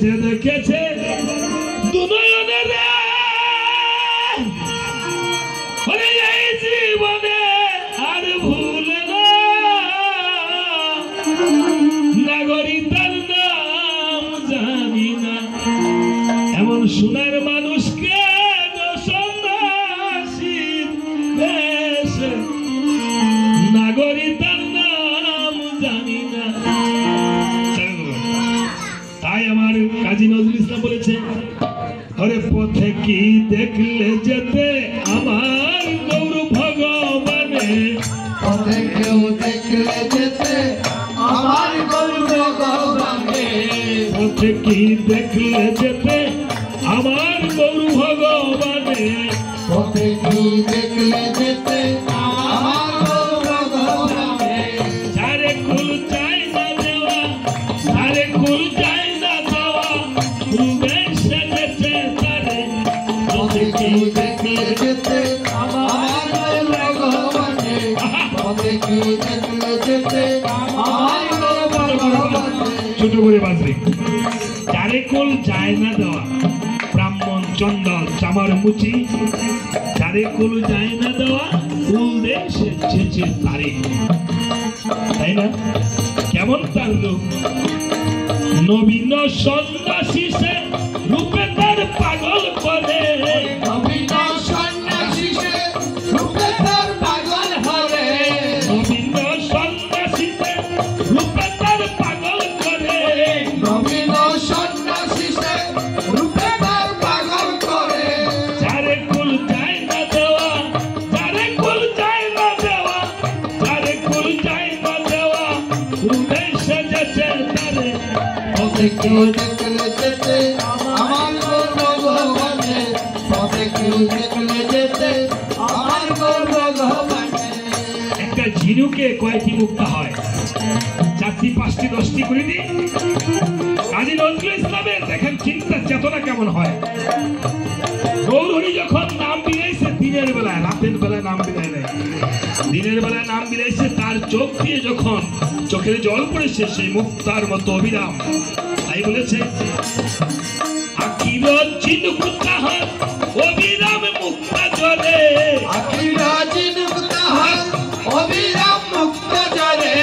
যে দেখেছে দুনয়নে রে ওরে এই জীবনে আর ভুলে না নাগরিক তার নাম জানি না এমন সোনার মানুষকে সন্ন্যাসীর দেশে নাগরিক তার নাম জানি না। তাই আমার কাজী নজরুল ইসলাম বলেছে হরে পথে কি দেখলে যেতে আমার গৌর ভগবানে পথে কেউ দেখলে যেতে আমার গৌর ভগবানে পথে কি দেখলে যেতে আমার গৌর ভগবানে পথে কি দেখলে যেতে আমার গৌর ভগবানে সারে কুল চাই না দেওয়া সারে কুল চাই না দেওয়া রূপে সেজেছে তারে পথে কি দেখলে যেতে আমার গৌর ভগবানে পথে কি দেখলে যেতে আমার গৌর ভগবানে। ছোট করে বাজরে চারে কুল যায় না দেওয়া ব্রাহ্মণ চন্ডাল চামার মুচি চারে কুল যায় না দেওয়া কুল দে সেজেছে তারে তাই না কেমন তার লোক নবীন সন্ন্যাসী সে রূপে তার পাগল করে নবীন সন্ন্যাসী সে রূপে তার পাগল হরে নবীন সন্ন্যাসী সে রূপে তার পাগল করে নবীন সন্ন্যাসী সে রূপে তার পাগল করে চারে কুল যায় না দেওয়া চারে কুল যায় না দেওয়া চারে কুল যায় না দেওয়া রূপে সেজেছে তারে পথে কেউ দেখলে যেতে আমার গৌর ভগবানে পথে কেউ দেখলে যেতে আমার গৌর ভগবানে। একটা ঝিনুকে কয়টি মুক্তা হয় 4টি 5টি 10টি করে দিই কাজী নজরুল ইসলামের দেখেন চিন্তা চেতনা কেমন হয় গৌরহরি যখন নাম বিলাইছে দিনের বেলায় রাতের বেলায় নাম বিলায় নাই দিনের বেলায় নাম বিলাইছে তার চোখ দিয়ে যখন চোখের জল পড়েছে সেই মুক্তার মতো অবিরাম তাই বলেছে আকির ঝিনুক তাহার অবিরাম মুক্তা জলে আখির ঝিনুক তাহার অবিরাম মুক্ত জলে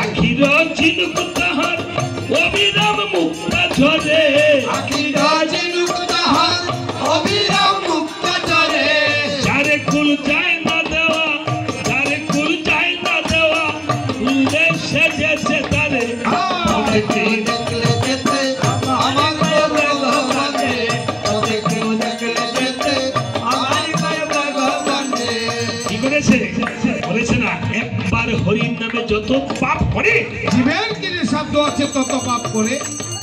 আখির ঝিনুক তাহার অবিরাম মুক্তা ঝরে আখির ঝিনুক তাহার অবিরাম মুক্ত জলে চারে কুল যায় না দেওয়া চারে কুল যায় না দেওয়া উল্লে সেজেছে তারে পথে কেউ দেখলে যেতে আমার গৌর ভগবানে পথে কেউ দেখলে যেতে আমার গৌর ভগবানে। কি করেছে বলেছে না একবার হরির নামে যত পাপ করে জীবের কি শব্দ আছে তত পাপ করে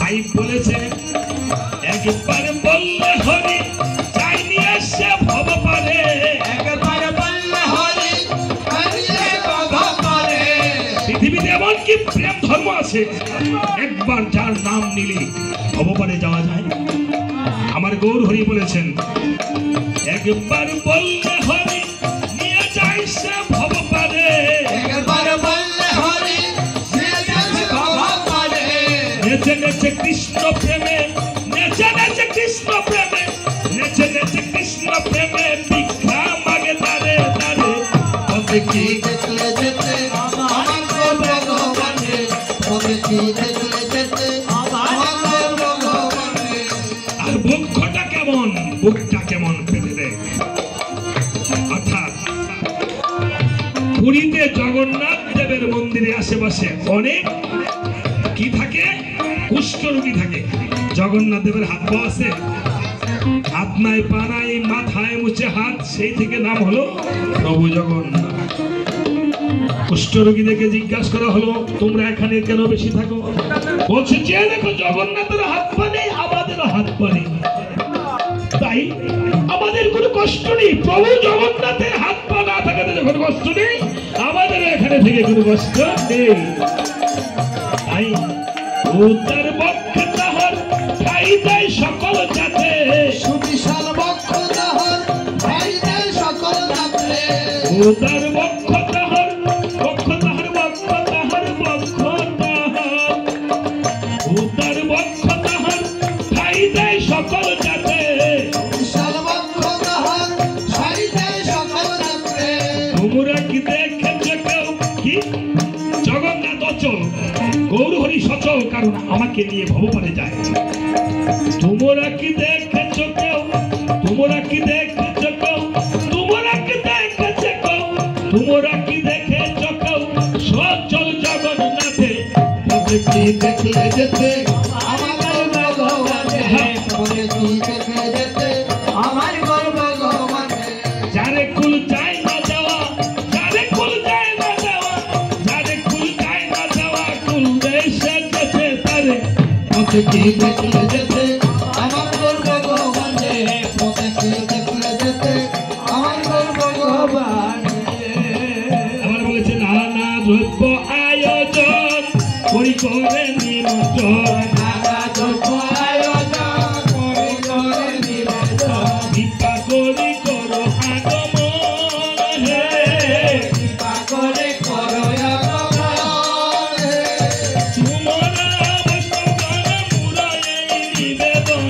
তাই বলেছে একবার বললে হরি চাই নিয়ে সে ভব পারে একবার বললে হরি হরিয়ে ভব পারে। পৃথিবীতে এমন কি প্রেম ধর্ম আছে একবার যার নাম নিলে ভবপারে যাওয়া যায় আমার গৌর হরি বলেছেন একবার বললে হরি নিয়ে যায় সে ভবপারে একবার বললে হরি নিয়ে যাবে ভব পারে। নেচে নেচে কৃষ্ণ প্রেমে নেচে নেচে কৃষ্ণ প্রেমে নেচে নেচে কৃষ্ণ প্রেমে ভিক্ষা মাগে তারে তারে পথে কি দেখলে যেতে আমার গৌর ভগবানে পথে কি দেখলে যেতে আমার গৌর ভগবানে। আর বক্ষটা কেমন বুকটা কেমন পেতে দেয় অর্থাৎ পুরীতে জগন্নাথ দেবের মন্দিরে আশেপাশে অনেক কি থাকে কুষ্ঠ রোগী থাকে জগন্নাথ দেবের হাত পা আছে হাত নাই পা নাই মাথায় মুছে হাত সেই থেকে নাম হলো প্রভু জগন্নাথ কুষ্ঠ রোগীদেরকে জিজ্ঞাসা করা হলো তোমরা এখানে কেন বেশি থাকো বলছে যে দেখো জগন্নাথের হাত পা নেই আমাদেরও হাত পা নেই তাই আমাদের কোনো কষ্ট নেই প্রভু জগন্নাথের হাত পা না থাকাতে যখন কষ্ট নেই আমাদের এখানে থেকে কোনো কষ্ট নেই তাই উত্তর বক্ষ তাহার ঠাই দেয় সকল জাতে সুবিশাল বক্ষ তাহার ঠাই দেয় সকল জাতে উত্তর বক্ষ তাহার বক্ষ তাহার বক্ষ তাহার বক্ষ তাহার উত্তর বক্ষ তাহার সকল জাতে সর্বত্র তাহার সারিতে সকল যাত্রে তোমরা কি দেখেছ কেউ কি জগন্নাথ অচল গৌরহরি সচল কারণ আমাকে নিয়ে ভবপারে যায় তোমরা কি দেখেছ কেউ তোমরা কি দেখেছ কেউ তোমরা কি দেখেছ কেউ তোমরা কি দেখেছ কেউ সচল জগন্নাথে পথে কি দেখলে যেতে আমার ভগবানে পথে কি দেখলে যেতে আমার ভগবানে যারে কুল যায় না যাওয়া যারে কুল যায় না যাওয়া যারে কুল যায় না যাওয়া কুল দেশে যেতে তারে পথে কি দেখলে যেতে আমার ভগবানে পথে কি দেখলে যেতে আমার ভগবানে আবার বলেছে নানা দ্রব্য আয়োজন করি করে নিমন্ত্রণ নানা দ্রব্য আয়োজন করি করে নিবেদন ভিক্ষা করি করো আগমন হে কৃপা করে করো আগমন হে। তোমরা বৈষ্ণবগণ মুরায়ে নিবেদন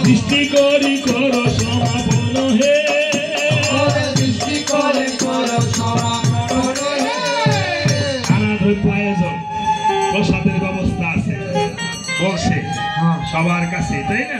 দৃষ্টি করি করো সমাপন হে নানা দ্রব্য আয়োজন প্রসাদের ব্যবস্থা আছে বসে সবার কাছে তাই না